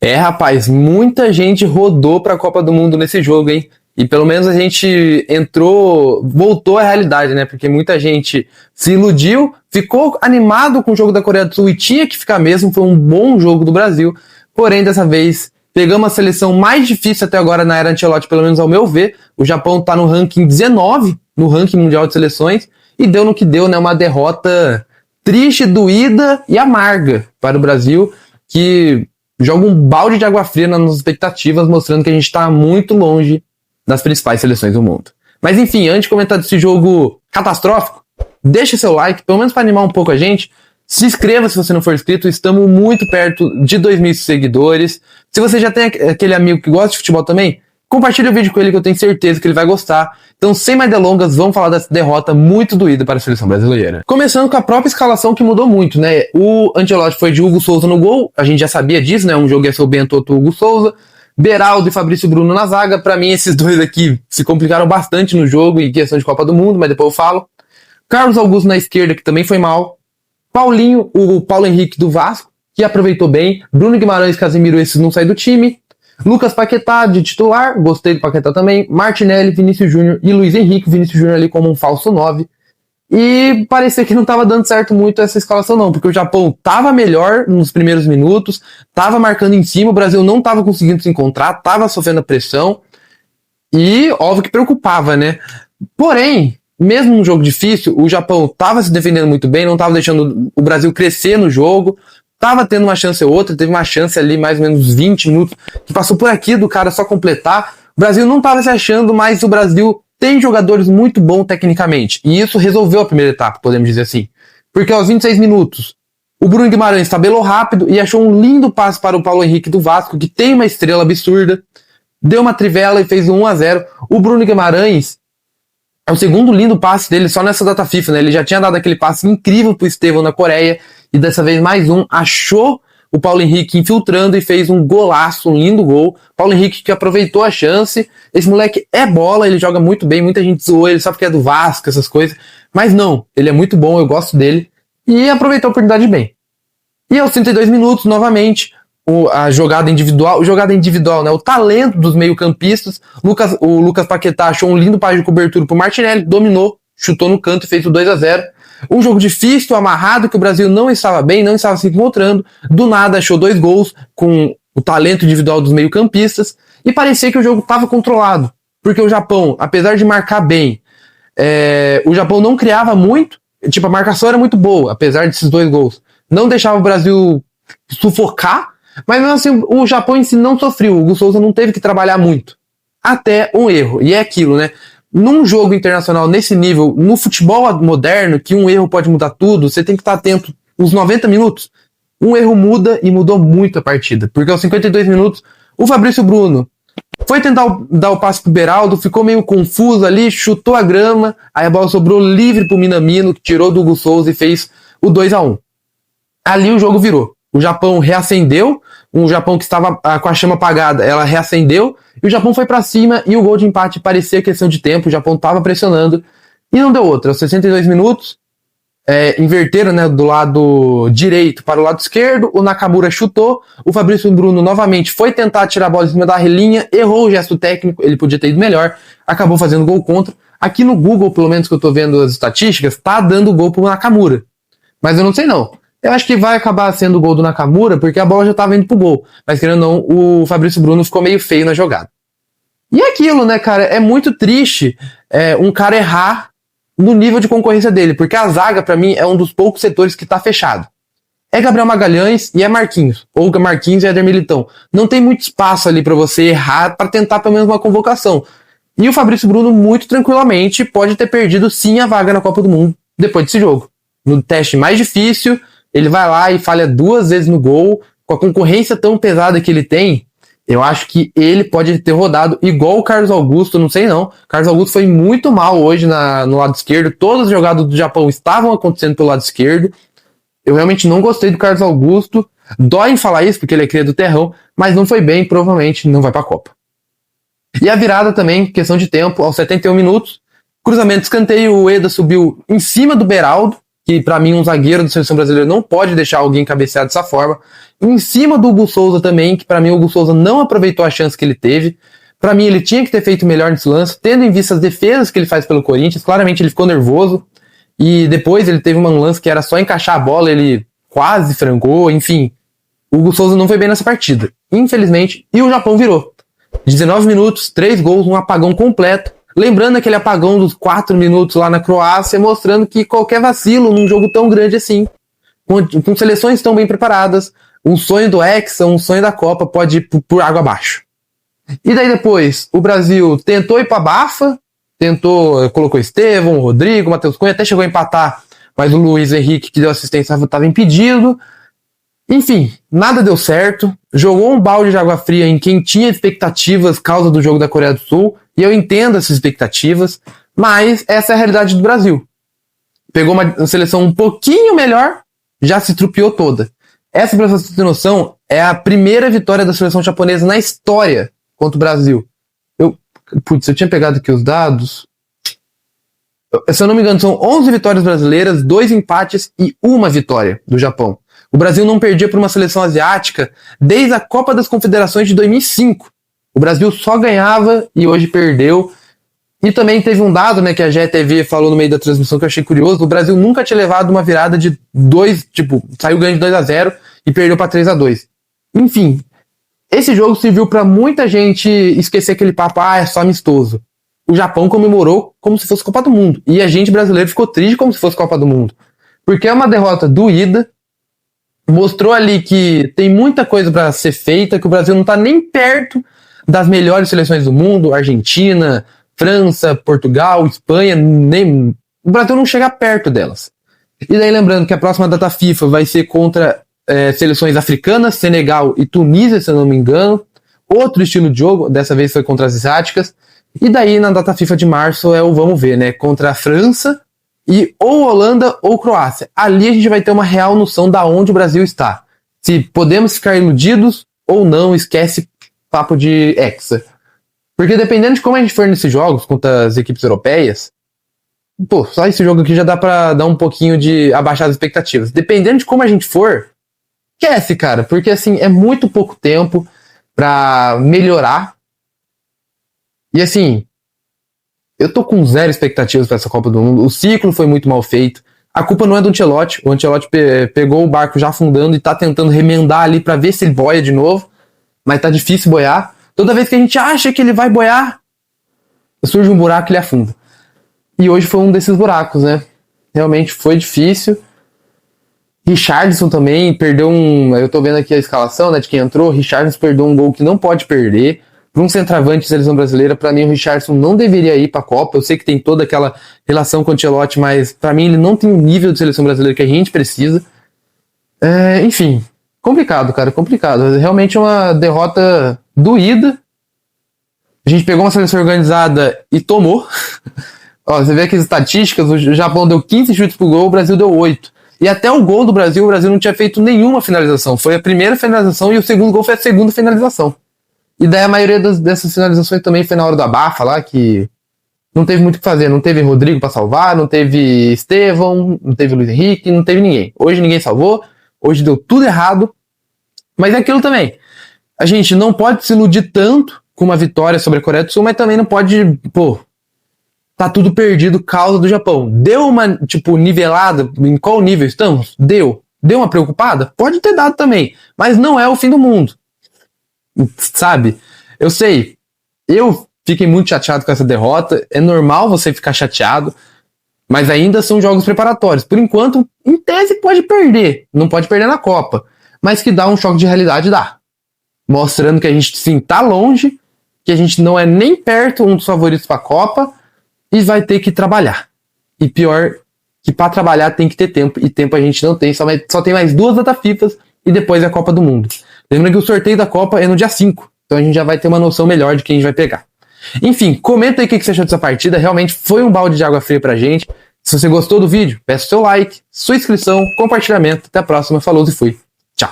É, rapaz, muita gente rodou pra Copa do Mundo nesse jogo, hein? E pelo menos a gente voltou à realidade, né? Porque muita gente se iludiu, ficou animado com o jogo da Coreia do Sul e tinha que ficar mesmo, foi um bom jogo do Brasil. Porém, dessa vez, pegamos a seleção mais difícil até agora na era Ancelotti, pelo menos ao meu ver. O Japão tá no ranking 19, no ranking mundial de seleções, e deu no que deu, né? Uma derrota triste, doída e amarga para o Brasil, que joga um balde de água fria nas nossas expectativas, mostrando que a gente está muito longe das principais seleções do mundo. Mas enfim, antes de comentar desse jogo catastrófico, deixa seu like, pelo menos para animar um pouco a gente. Se inscreva se você não for inscrito, estamos muito perto de 2.000 seguidores. Se você já tem aquele amigo que gosta de futebol também, compartilha o vídeo com ele que eu tenho certeza que ele vai gostar. Então, sem mais delongas, vamos falar dessa derrota muito doída para a seleção brasileira. Começando com a própria escalação que mudou muito, né? O Ancelotti foi de Hugo Souza no gol, a gente já sabia disso, né? Um jogo ia ser o Bento Hugo Souza. Beraldo e Fabrício Bruno na zaga. Para mim, esses dois aqui se complicaram bastante no jogo em questão de Copa do Mundo, mas depois eu falo. Carlos Augusto na esquerda, que também foi mal. Paulinho, o Paulo Henrique do Vasco, que aproveitou bem. Bruno Guimarães, Casemiro, esses não saem do time. Lucas Paquetá de titular, gostei do Paquetá também. Martinelli, Vinícius Júnior e Luiz Henrique. Vinícius Júnior ali como um falso 9. E parecia que não estava dando certo muito essa escalação não, porque o Japão estava melhor nos primeiros minutos, estava marcando em cima, o Brasil não estava conseguindo se encontrar, estava sofrendo pressão. E óbvio que preocupava, né? Porém, mesmo num jogo difícil, o Japão estava se defendendo muito bem, não estava deixando o Brasil crescer no jogo, estava tendo uma chance ou outra, teve uma chance ali mais ou menos 20 minutos, que passou por aqui do cara só completar. O Brasil não estava se achando, mas o Brasil tem jogadores muito bons tecnicamente. E isso resolveu a primeira etapa, podemos dizer assim. Porque aos 26 minutos, o Bruno Guimarães tabelou rápido e achou um lindo passe para o Paulo Henrique do Vasco, que tem uma estrela absurda. Deu uma trivela e fez um 1-0. O Bruno Guimarães é o segundo lindo passe dele só nessa data FIFA, né? Ele já tinha dado aquele passe incrível pro Estevão na Coreia e dessa vez mais um. Achou o Paulo Henrique infiltrando e fez um golaço, um lindo gol. Paulo Henrique que aproveitou a chance. Esse moleque é bola, ele joga muito bem. Muita gente zoou ele só porque é do Vasco, essas coisas. Mas não, ele é muito bom, eu gosto dele. E aproveitou a oportunidade bem. E aos 32 minutos, novamente, a jogada individual, né? O talento dos meio-campistas. O Lucas Paquetá achou um lindo passe de cobertura pro Martinelli, dominou, chutou no canto e fez o 2-0. Um jogo difícil, amarrado, que o Brasil não estava bem, não estava se encontrando. Do nada achou 2 gols com o talento individual dos meio-campistas. E parecia que o jogo estava controlado. Porque o Japão, apesar de marcar bem, o Japão não criava muito. Tipo, a marcação era muito boa, apesar desses 2 gols. Não deixava o Brasil sufocar. Mas mesmo assim, o Japão em si não sofreu. O Hugo Souza não teve que trabalhar muito. Até um erro. E é aquilo, né? Num jogo internacional nesse nível, no futebol moderno, que um erro pode mudar tudo, você tem que estar atento os 90 minutos. Um erro muda e mudou muito a partida. Porque aos 52 minutos, o Fabrício Bruno foi tentar dar o passe pro Beraldo, ficou meio confuso ali, chutou a grama, aí a bola sobrou livre pro Minamino, que tirou do Hugo Souza e fez o 2-1. Ali o jogo virou. O Japão reacendeu, um Japão que estava com a chama apagada, ela reacendeu, e o Japão foi pra cima, e o gol de empate parecia questão de tempo, o Japão estava pressionando, e não deu outra. Aos 62 minutos, inverteram, né, do lado direito para o lado esquerdo, o Nakamura chutou, o Fabrício Bruno novamente foi tentar tirar a bola de cima da linha, errou o gesto técnico, ele podia ter ido melhor, acabou fazendo gol contra. Aqui no Google, pelo menos que eu tô vendo as estatísticas, tá dando gol pro Nakamura, mas eu não sei não. Eu acho que vai acabar sendo o gol do Nakamura, porque a bola já estava indo pro gol. Mas querendo ou não, o Fabrício Bruno ficou meio feio na jogada. E é aquilo, né, cara? É muito triste um cara errar no nível de concorrência dele, porque a zaga, pra mim, é um dos poucos setores que tá fechado. É Gabriel Magalhães e é Marquinhos. Ou Marquinhos e Éder Militão. Não tem muito espaço ali pra você errar, pra tentar pelo menos uma convocação. E o Fabrício Bruno, muito tranquilamente, pode ter perdido sim a vaga na Copa do Mundo depois desse jogo. No teste mais difícil, ele vai lá e falha 2 vezes no gol, com a concorrência tão pesada que ele tem, eu acho que ele pode ter rodado igual o Carlos Augusto, não sei não. Carlos Augusto foi muito mal hoje no lado esquerdo, todas as jogadas do Japão estavam acontecendo pelo lado esquerdo. Eu realmente não gostei do Carlos Augusto, dói em falar isso, porque ele é cria do terrão, mas não foi bem, provavelmente não vai pra Copa. E a virada também, questão de tempo, aos 71 minutos, cruzamento de escanteio, o Eda subiu em cima do Beraldo, que pra mim um zagueiro da seleção brasileira não pode deixar alguém cabecear dessa forma. Em cima do Hugo Souza também, que pra mim o Hugo Souza não aproveitou a chance que ele teve. Pra mim ele tinha que ter feito melhor nesse lance, tendo em vista as defesas que ele faz pelo Corinthians. Claramente ele ficou nervoso. E depois ele teve um lance que era só encaixar a bola, ele quase francou, enfim. O Hugo Souza não foi bem nessa partida, infelizmente. E o Japão virou. 19 minutos, 3 gols, um apagão completo. Lembrando aquele apagão dos 4 minutos lá na Croácia, mostrando que qualquer vacilo num jogo tão grande assim, com seleções tão bem preparadas, um sonho do Hexa, um sonho da Copa pode ir por água abaixo. E daí depois, o Brasil tentou ir pra Bafa, colocou Estevão, Rodrigo, Matheus Cunha, até chegou a empatar, mas o Luiz Henrique, que deu assistência, estava impedido. Enfim, nada deu certo. Jogou um balde de água fria em quem tinha expectativas por causa do jogo da Coreia do Sul, e eu entendo essas expectativas, mas essa é a realidade do Brasil. Pegou uma seleção um pouquinho melhor, já se estrupiou toda. Essa, pra você ter noção, é a primeira vitória da seleção japonesa na história contra o Brasil. Eu tinha pegado aqui os dados. Se eu não me engano, são 11 vitórias brasileiras, 2 empates e 1 vitória do Japão. O Brasil não perdia por uma seleção asiática desde a Copa das Confederações de 2005. O Brasil só ganhava e hoje perdeu. E também teve um dado, né, que a GTV falou no meio da transmissão que eu achei curioso. O Brasil nunca tinha levado uma virada de 2, saiu ganhando de 2-0 e perdeu para 3-2. Enfim, esse jogo serviu para muita gente esquecer aquele papo, é só amistoso. O Japão comemorou como se fosse Copa do Mundo. E a gente brasileiro ficou triste como se fosse Copa do Mundo. Porque é uma derrota doída. Mostrou ali que tem muita coisa para ser feita, que o Brasil não tá nem perto das melhores seleções do mundo. Argentina, França, Portugal, Espanha, o Brasil não chega perto delas. E daí lembrando que a próxima data FIFA vai ser contra seleções africanas, Senegal e Tunísia, se eu não me engano. Outro estilo de jogo, dessa vez foi contra as asiáticas. E daí na data FIFA de março é o vamos ver, né? Contra a França e ou Holanda ou Croácia. Ali a gente vai ter uma real noção da onde o Brasil está. Se podemos ficar iludidos ou não, esquece papo de Hexa. Porque dependendo de como a gente for nesses jogos contra as equipes europeias, só esse jogo aqui já dá pra dar um pouquinho de abaixar as expectativas. Dependendo de como a gente for, esquece, cara. Porque assim, é muito pouco tempo pra melhorar. E assim, eu tô com zero expectativas pra essa Copa do Mundo. O ciclo foi muito mal feito. A culpa não é do Ancelotti. O Ancelotti pegou o barco já afundando e tá tentando remendar ali pra ver se ele boia de novo. Mas tá difícil boiar. Toda vez que a gente acha que ele vai boiar, surge um buraco e ele afunda. E hoje foi um desses buracos, né? Realmente foi difícil. Richarlison também perdeu eu tô vendo aqui a escalação, né, de quem entrou. Richarlison perdeu um gol que não pode perder. Para um centroavante de seleção brasileira, para mim o Richarlison não deveria ir para a Copa. Eu sei que tem toda aquela relação com o Ancelotti, mas para mim ele não tem o nível de seleção brasileira que a gente precisa. Enfim, complicado, cara, complicado. Realmente é uma derrota doída. A gente pegou uma seleção organizada e tomou. Ó, você vê aqui as estatísticas, o Japão deu 15 chutes pro gol, o Brasil deu 8. E até o gol do Brasil, o Brasil não tinha feito nenhuma finalização. Foi a primeira finalização e o segundo gol foi a segunda finalização. E daí a maioria dessas finalizações também foi na hora do abafa lá, que não teve muito o que fazer. Não teve Rodrigo pra salvar, não teve Estevão, não teve Luiz Henrique, não teve ninguém. Hoje ninguém salvou, hoje deu tudo errado. Mas é aquilo também. A gente não pode se iludir tanto com uma vitória sobre a Coreia do Sul, mas também não pode, tá tudo perdido por causa do Japão. Deu uma, nivelada, em qual nível estamos? Deu. Deu uma preocupada? Pode ter dado também, mas não é o fim do mundo. Sabe? Eu sei, eu fiquei muito chateado com essa derrota. É normal você ficar chateado, mas ainda são jogos preparatórios. Por enquanto, em tese pode perder, não pode perder na Copa, mas que dá um choque de realidade, dá. Mostrando que a gente sim tá longe, que a gente não é nem perto um dos favoritos para a Copa e vai ter que trabalhar. E pior, que para trabalhar tem que ter tempo, e tempo a gente não tem, só tem mais 2 data FIFAs e depois é a Copa do Mundo. Lembra que o sorteio da Copa é no dia 5, então a gente já vai ter uma noção melhor de quem a gente vai pegar. Enfim, comenta aí o que você achou dessa partida, realmente foi um balde de água fria pra gente. Se você gostou do vídeo, peço seu like, sua inscrição, compartilhamento. Até a próxima, falou e fui. Tchau.